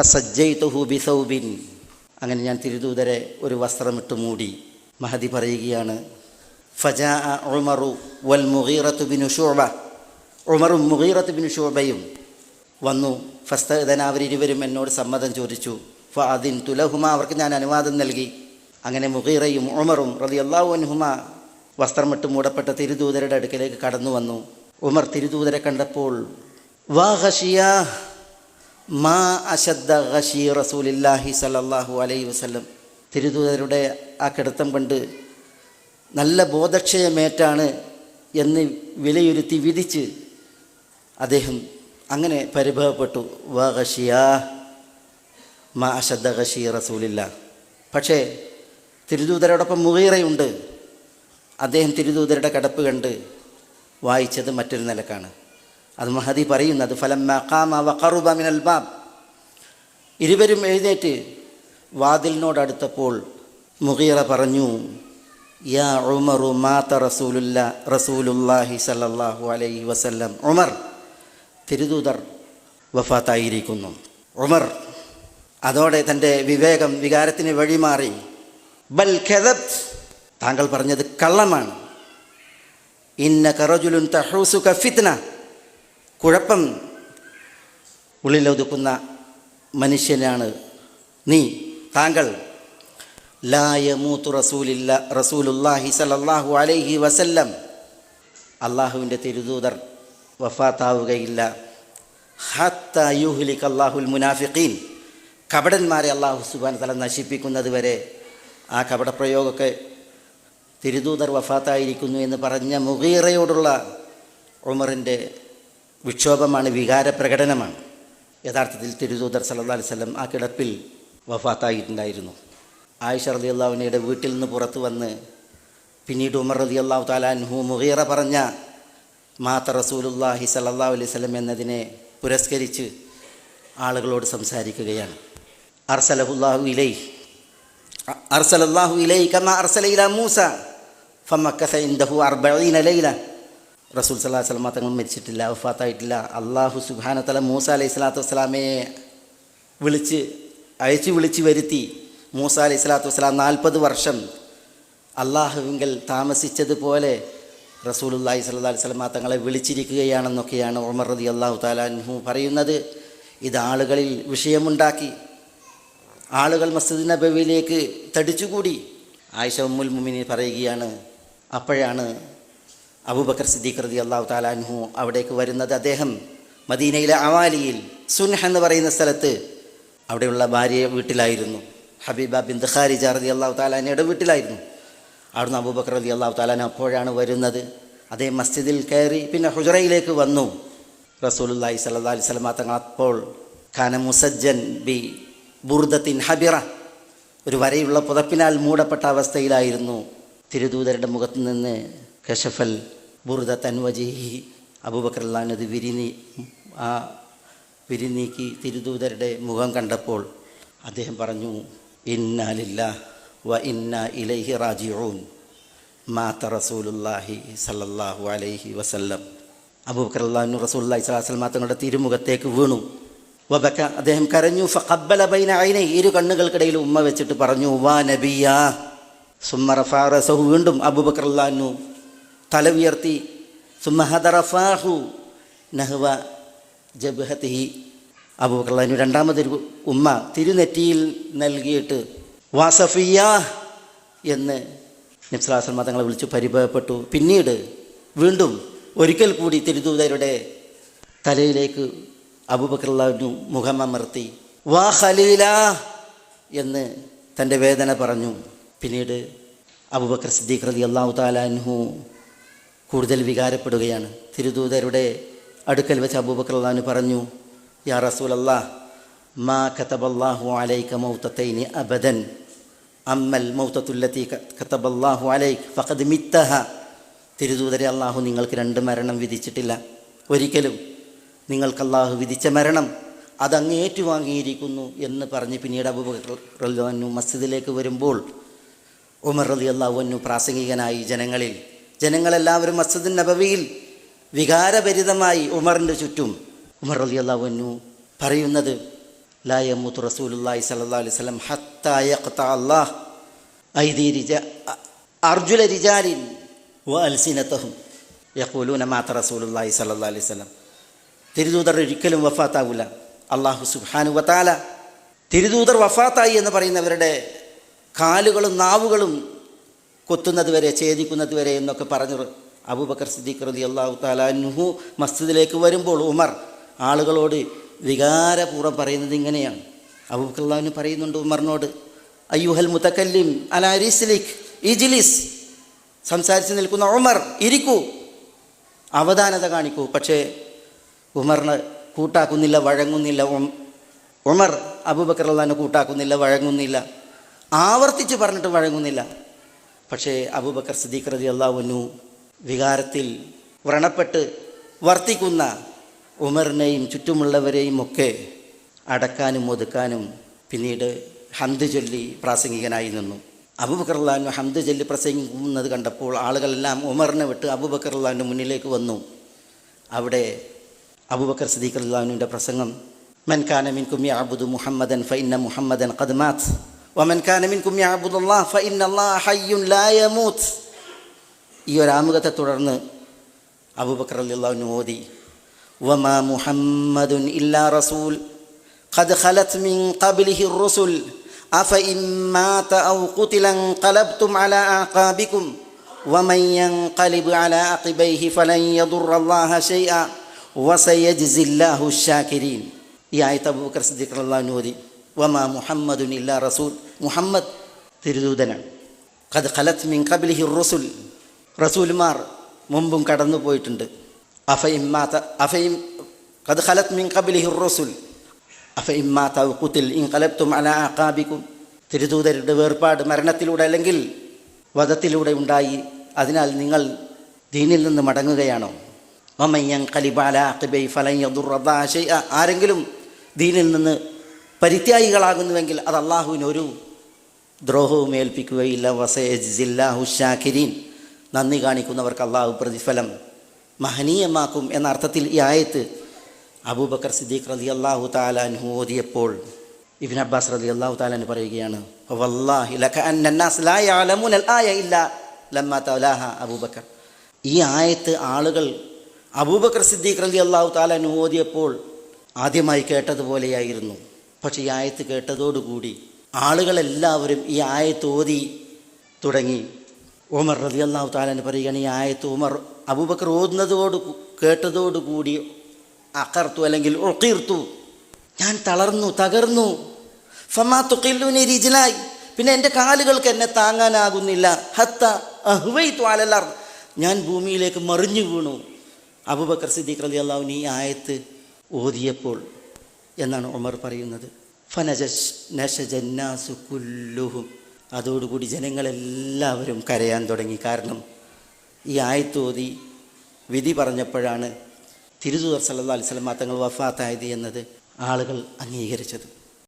ഫസജ്ജൈതുഹു ബിസൗബിൻ, അങ്ങനെ ഞാൻ തിരുദൂതരെ ഒരു വസ്ത്രമിട്ട് മൂടി. മഹദി പറയുകയാണ്, ഫജാഅ ഉമറു വൽ മുഗീറത്തു ബിനു ശുഅബ, ഉമറും മുഗീറത്ത് ബിനു ശുഅബയും വന്നു. ഫസ്തഅദന, അവരിരുവരും എന്നോട് സമ്മതം ചോദിച്ചു. ഫഅദിൻതു ലഹുമ, അവർക്ക് ഞാൻ അനുവാദം നൽകി. അങ്ങനെ മുഗീറയും ഉമറും റളിയല്ലാഹു അൻഹുമാ വസ്ത്രമിട്ട് മൂടപ്പെട്ട തിരുദൂതരുടെ അടുക്കലേക്ക് കടന്നു വന്നു. ഉമർ തിരുദൂതരെ കണ്ടപ്പോൾ വാ ഖശിയ മാ അശദ്ദ ഖശി റസൂലില്ലാഹി സല്ലല്ലാഹു അലൈഹി വസല്ലം, തിരുദൂതരുടെ ആ കിടത്തം കണ്ട് നല്ല ബോധക്ഷയമേറ്റാണ് എന്ന് വിലയിരുത്തി വിധിച്ച് അദ്ദേഹം അങ്ങനെ പരിഭവപ്പെട്ടു. വാ ഖശിയ മാ അശദ്ദ ഖശി റസൂലില്ലാ. പക്ഷേ തിരുദൂതരോടൊപ്പം മുഗീറയുണ്ട്. അദ്ദേഹം തിരുദൂതരുടെ കിടപ്പ് കണ്ട് വായിച്ചത് മറ്റൊരു നിലക്കാണ്. അത് മഹദി പറയുന്നത്, ഫലമ്മ ഖാമ വഖറുബ മിനൽ ബാബ്, ഇരുവരും എഴുന്നേറ്റ് വാതിലിനോടടുത്തപ്പോൾ മുഗീറ പറഞ്ഞു, യാ ഉമറു മാത റസൂലുള്ളാഹി സല്ലല്ലാഹു അലൈഹി വസല്ലം, ഉമർ, തിരുദൂതർ വഫാത്തായിരിക്കുന്നു. ഉമർ അതോടെ തൻ്റെ വികാരത്തിന് വഴിമാറി. ബൽ കദബ്ത്, താങ്കൾ പറഞ്ഞത് കള്ളമാണ്. ഇന്നക റജുലുൻ തഹൂസുക ഫിത്ന, കുഴപ്പം ഉള്ളിലൊതുക്കുന്ന മനുഷ്യനാണ് നീ, താങ്കൾ. ലാ യമൂതു റസൂലുള്ളാഹി സല്ലല്ലാഹു അലൈഹി വസല്ലം, അള്ളാഹുവിൻ്റെ തിരുദൂതർ വഫാത്താവുകയില്ല. ഹത്താ യുഹ്ലിക അല്ലാഹുൽ മുനാഫിഖീൻ, കപടന്മാരെ അള്ളാഹു സുബ്ഹാനഹു വ തആല നശിപ്പിക്കുന്നത് വരെ. ആ കപടപ്രയോഗമൊക്കെ തിരുദൂതർ വഫാത്തായിരിക്കുന്നു എന്ന് പറഞ്ഞ മുഗീറയോടുള്ള ഉമറിൻ്റെ വിക്ഷോഭമാണ്, വികാരപ്രകടനമാണ്. യഥാർത്ഥത്തിൽ തിരുദൂതർ സല്ലല്ലാഹു അലൈഹി വസല്ലം ആ കിടപ്പിൽ വഫാത്തായിട്ടുണ്ടായിരുന്നു. ആയിഷ റളിയല്ലാഹു അൻഹയുടെ വീട്ടിൽ നിന്ന് പുറത്തു വന്ന് പിന്നീട് ഉമർ റളിയല്ലാഹു തആല അൻഹു മുഗീറ പറഞ്ഞ മാത റസൂലുള്ളാഹി സല്ലല്ലാഹു അലൈഹി വസല്ലം എന്നതിനെ പുരസ്കരിച്ച് ആളുകളോട് സംസാരിക്കുകയാണ്. അർസലല്ലാഹു ഇലൈഹി കമാ അർസല ഇലാ മൂസ ഫമക്കസ ഇൻദഹു 40 ലൈല. റസൂൽ സല്ലല്ലാഹു അലൈഹി വസല്ലം തങ്ങൾ മരിച്ചിട്ടില്ല, വഫാത്തായിട്ടില്ല. അല്ലാഹു സുബ്ഹാനഹു വ തആല മൂസ അലൈഹി സ്വലാത്തു വസ്സലാമയെ വിളിച്ച് വരുത്തി. മൂസ അലൈഹി സ്വലാത്തു വസ്സലാം 40 വർഷം അള്ളാഹുവിങ്കൽ താമസിച്ചതുപോലെ റസൂലുള്ളാഹി സ്വല്ലല്ലാഹു അലൈഹി വസല്ലം തങ്ങളെ വിളിച്ചിരിക്കുകയാണെന്നൊക്കെയാണ് ഉമർ റളിയല്ലാഹു തആല അൻഹു പറയുന്നത്. ഇത് ആളുകളിൽ വിഷയമുണ്ടാക്കി. ആളുകൾ മസ്ജിദ് നബവിയിലേക്ക് തടിച്ചുകൂടി. ആയിഷ ഉമ്മുൽ മുഅ്മിനീൻ പറയുകയാണ്, അപ്പോഴാണ് അബൂബക്കർ സിദ്ദീഖ് റളിയല്ലാഹു തആല അൻഹു അവിടേക്ക് വരുന്നത്. അദ്ദേഹം മദീനയിലെ അവാലിയിൽ സുൻഹ എന്ന് പറയുന്ന സ്ഥലത്ത് അവിടെയുള്ള ഭാര്യ വീട്ടിലായിരുന്നു. ഹബീബ ബിൻത് ഖാരിജ റളിയല്ലാഹു തആല അൻഹയുടെ വീട്ടിലായിരുന്നു. അവിടുന്ന് അബൂബക്കർ റളിയല്ലാഹു തആല അപ്പോഴാണ് വരുന്നത്. അതേ മസ്ജിദിൽ കയറി പിന്നെ ഹുജറയിലേക്ക് വന്നു. റസൂലുള്ളാഹി സ്വല്ലല്ലാഹു അലൈഹി വസല്ലം തങ്ങൾ അപ്പോൾ കാന മുസജ്ജൻ ബി ബുർദത്തിൻ ഹബിറ, ഒരു വരയുള്ള പുതപ്പിനാൽ മൂടപ്പെട്ട അവസ്ഥയിലായിരുന്നു. തിരുദൂതരുടെ മുഖത്ത് നിന്ന് കശഫൽ ബുർദത്തൻ വജിഹി, അബൂബക്കർ റളിയല്ലാഹു അൻഹു വിരിനീക്കി തിരുദൂതരുടെ മുഖം കണ്ടപ്പോൾ അദ്ദേഹം പറഞ്ഞു, ഇന്നാ ലില്ലാഹി വ ഇന്നാ ഇലൈഹി റാജിഊൻ, മാത റസൂലുള്ളാഹി സല്ലല്ലാഹു അലൈഹി വസല്ലം. അബൂബക്കർ റളിയല്ലാഹു അൻഹു റസൂലുള്ളാഹി സ്വല്ലല്ലാഹു അലൈഹി വസല്ലം തങ്ങളുടെ തിരുമുഖത്തേക്ക് വീണു. വബക, അദ്ദേഹം കരഞ്ഞു. ഫഖബ്ബല ബൈന ഐനൈ, ഇരു കണ്ണുകൾക്കിടയിൽ ഉമ്മ വെച്ചിട്ട് പറഞ്ഞു, വാ നബിയാ. സുമ്മ റഫഅ റസഹു, വീണ്ടും അബൂബക്കർ റളിയല്ലാഹു അൻഹു തല ഉയർത്തി. സുമ്മ ഹദറഫാഹു നഹ്വ ജബ്ഹതിഹി, അബൂബക്കർ റളിയല്ലാഹു അൻഹു രണ്ടാമതൊരു ഉമ്മ തിരുനെറ്റിയിൽ നൽകിയിട്ട് വാ സഫിയ എന്ന് നബി സല്ലല്ലാഹു അലൈഹി വസല്ലം തങ്ങളെ വിളിച്ചു പരിഭവപ്പെട്ടു. പിന്നീട് വീണ്ടും ഒരിക്കൽ കൂടി തിരുദൂതരുടെ തലയിലേക്ക് അബൂബക്കർ റളിയല്ലാഹു അൻഹു മുഖമമർത്തി വാ ഖലീല എന്ന് തൻ്റെ വേദന പറഞ്ഞു. പിന്നീട് അബൂബക്കർ സിദ്ദീഖ് റളിയല്ലാഹു തആല അൻഹു കൂടുതൽ വികാരപ്പെടുകയാണ്. തിരുദൂതരുടെ അടുക്കൽ വെച്ച് അബൂബക്കർ റളിയല്ലാഹു അൻഹു പറഞ്ഞു, യാ റസൂലല്ലാഹ്, മാ കതബല്ലാഹു അലൈക മൗതതൈനി അബദൻ അമ്മൽ മൗതത്തുല്ലതി കതബല്ലാഹു അലൈക ഫഖദ് മിത്തഹ. തിരുദൂതരെ, അള്ളാഹു നിങ്ങൾക്ക് 2 മരണം വിധിച്ചിട്ടില്ല. ഒരിക്കലും നിങ്ങൾക്ക് അള്ളാഹു വിധിച്ച മരണം അതങ്ങ് ഏറ്റുവാങ്ങിയിരിക്കുന്നു എന്ന് പറഞ്ഞ് പിന്നീട് അബൂബക്കർ റളിയല്ലാഹു അൻഹു മസ്ജിദിലേക്ക് വരുമ്പോൾ ഉമർ റളിയല്ലാഹു അൻഹു പ്രാസംഗികനായി ജനങ്ങളെല്ലാവരും മസ്ജിദുൻ നബവിയിൽ വികാരഭരിതമായി ഉമറിൻ്റെ ചുറ്റും. ഉമർ റളിയല്ലാഹു അൻഹു പറയുന്നത്, ലാ യമൂതു റസൂലുള്ളാഹി സ്വല്ലല്ലാഹു അലൈഹി വസല്ലം ഹത്താ യഖ്തഅ അല്ലാഹ് ഐദി അർജുല റിജാലിൻ വഅൽസിനതഹും യഖൂലൂന മാത റസൂലുള്ളാഹി സ്വല്ലല്ലാഹു അലൈഹി വസല്ലം. തിരുദൂതർ ഒരിക്കലും വഫാത്താവില്ല. അല്ലാഹു സുബ്ഹാനഹു വ തആല തിരുദൂതർ വഫാത്തായി എന്ന് പറയുന്നവരുടെ കാലുകളും നാവുകളും കൊത്തുന്നത് വരെ, ഛേദിക്കുന്നത് വരെ എന്നൊക്കെ പറഞ്ഞു അബൂബക്കർ സിദ്ദീഖ് റളിയല്ലാഹു തആല അൻഹു മസ്ജിദിലേക്ക് വരുമ്പോൾ ഉമർ ആളുകളോട് വികാരപൂർവ്വം പറയുന്നത് ഇങ്ങനെയാണ്. അബൂബക്കർ റളിയല്ലാഹു പറയുന്നുണ്ട് ഉമറിനോട്, അയ്യുഹൽ മുതക്കല്ലിം അലാ റിസ്ലിക് ഇജ്ലിസ്, സംസാരിച്ച് നിൽക്കുന്ന ഉമർ ഇരിക്കൂ, അവധാനത കാണിക്കൂ. പക്ഷേ ഉമറിനെ കൂട്ടാക്കുന്നില്ല, വഴങ്ങുന്നില്ല. ഉമർ അബൂബക്കർ റളിയല്ലാഹു കൂട്ടാക്കുന്നില്ല, വഴങ്ങുന്നില്ല, ആവർത്തിച്ച് പറഞ്ഞിട്ട് വഴങ്ങുന്നില്ല. പക്ഷേ അബൂബക്കർ സിദ്ദീഖ് റളിയല്ലാഹു അൻഹു വികാരത്തിൽ വ്രണപ്പെട്ട് വർത്തിക്കുന്ന ഉമറിനെയും ചുറ്റുമുള്ളവരെയും ഒക്കെ അടക്കാനും ഒതുക്കാനും പിന്നീട് ഹംദ് ചൊല്ലി പ്രാസംഗികനായി നിന്നു. അബൂബക്കർ റളിയല്ലാഹു അൻഹു ഹംദ് ചൊല്ലി പ്രസംഗിക്കുന്നത് കണ്ടപ്പോൾ ആളുകളെല്ലാം ഉമറിനെ വിട്ട് അബൂബക്കർ റളിയല്ലാഹു അൻഹു മുന്നിലേക്ക് വന്നു. അവിടെ അബൂബക്കർ സിദ്ദീഖ് റളിയല്ലാഹു അൻഹുവിൻ്റെ പ്രസംഗം, മൻ കാന മിൻകും യഅബുദു മുഹമ്മദൻ ഫഇന്ന മുഹമ്മദൻ ഖദ് മാത് വമൻ കാന മിൻകും യഅബുദുല്ലാഹ ഫഇന്നല്ലാഹ ഹയ്യുൻ ലാ യമൂത്. ഈ ഒരു ആമുഖത്തെ തുടർന്ന് അബൂബക്കർ റളിയല്ലാഹു അൻഹു ഓതി, വമാ മുഹമ്മദുൻ ഇല്ലാ റസൂൽ ഖദ് ഖലത് മിൻ ഖബ്ലിഹി الرسل അഫഇൻ മാത ഔ ഖുതില ഖലബ്തും അലാ അഖാബികും വമൻ യൻഖലിബ് അലാ അഖിബൈഹി ഫലൻ യദുറല്ലാഹ ശൈഅ വസയജ്സില്ലാഹു ശാകിരീൻ. ഈ ആയത്ത് അബൂബക്കർ സിദ്ദീഖ് റളിയല്ലാഹു അൻഹു ഓതി. വമാ മുഹമ്മദുൻ ഇല്ലാ റസൂൽ, മുഹമ്മദ് തിരുദൂതനാണ്. ഖദ് ഖലത് മിൻ ഖബ്ലിഹി الرسل, റസൂൽമാർ മുമ്പും കടന്നു പോയിട്ടുണ്ട്. ഖദ് ഖലത് മിൻ ഖബ്ലിഹി الرسل അഫഇൻ മാത ഔ ഖുതിൽ ഇൻഖലബ്തും അലാ അഖാബികും. തിരുദൂതരുടെ വേർപാട് മരണത്തിലൂടെ അല്ലെങ്കിൽ വധത്തിലൂടെ ഉണ്ടായി. അതിനാൽ നിങ്ങൾ ദീനിൽ നിന്ന് മടങ്ങുകയാണോ? വമൻ യൻഖലിബ് അലാ അഖിബൈഹി ഫലൻ യദുറല്ലാഹ ശൈഅ. ആരെങ്കിലും ദീനിൽ നിന്ന് പരിത്യാഗികളാകുന്നുവെങ്കിൽ അത് അള്ളാഹുവിന് ഒരു ദ്രോഹവും ഏൽപ്പിക്കുകയില്ല. വസയജ്സില്ലാഹു ശാകിരീൻ. നന്ദി കാണിക്കുന്നവർക്ക് അള്ളാഹു പ്രതിഫലം മഹനീയമാക്കും എന്ന അർത്ഥത്തിൽ ഈ ആയത്ത് അബൂബക്കർ സിദ്ദീഖ് റളിയല്ലാഹു തആല അൻഹു ഓതിയപ്പോൾ ഇബ്നു അബ്ബാസ് റളിയല്ലാഹു തആല അൻഹു പറയുകയാണ്, വല്ലാഹി ലകഅന്ന അന്നാസ് ലാ യഅലമൂനൽ ആയ ഇല്ലാ ലമ്മാ തലാഹ അബൂബക്കർ. ഈ ആയത്ത് ആളുകൾ അബൂബക്കർ സിദ്ദീഖ് റളിയല്ലാഹു തആല അൻഹു ഓതിയപ്പോൾ ആദ്യമായി കേട്ടതുപോലെയായിരുന്നു. പക്ഷേ ഈ ആയത്ത് കേട്ടതോടുകൂടി ആളുകളെല്ലാവരും ഈ ആയത്ത് ഓതി തുടങ്ങി. ഉമർ റളിയല്ലാഹു തആല അൻഹു പറയുകയാണ്, ഈ ആയത്ത് ഉമർ അബൂബക്കർ ഓതുന്നതോട് കേട്ടതോടുകൂടി അഖർതു അല്ലെങ്കിൽ ഉഖീർതു, ഞാൻ തളർന്നു, തകർന്നു. ഫമാ തുഖില്ലുനി റിജ്ലായി, പിന്നെ എൻ്റെ കാലുകൾക്ക് എന്നെ താങ്ങാനാകുന്നില്ല. ഹത്ത അഹ്വൈതു അലൽ അർദ്, ഞാൻ ഭൂമിയിലേക്ക് മറിഞ്ഞു വീണു. അബൂബക്കർ സിദ്ദീഖ് റളിയല്ലാഹു അൻഹു ഈ ആയത്ത് ഓതിയപ്പോൾ എന്നാണ് ഉമർ പറയുന്നത്. ഫനശജന്നാസു കുല്ലുഹും, അതോടുകൂടി ജനങ്ങളെല്ലാവരും കരയാൻ തുടങ്ങി. കാരണം ഈ ആയത്ത് ഓതി വിധി പറഞ്ഞപ്പോഴാണ് തിരുദൂതർ സല്ലല്ലാഹു അലൈഹി വസല്ലം തങ്ങൾ വഫാത്തായത് എന്നത് ആളുകൾ അംഗീകരിച്ചത്.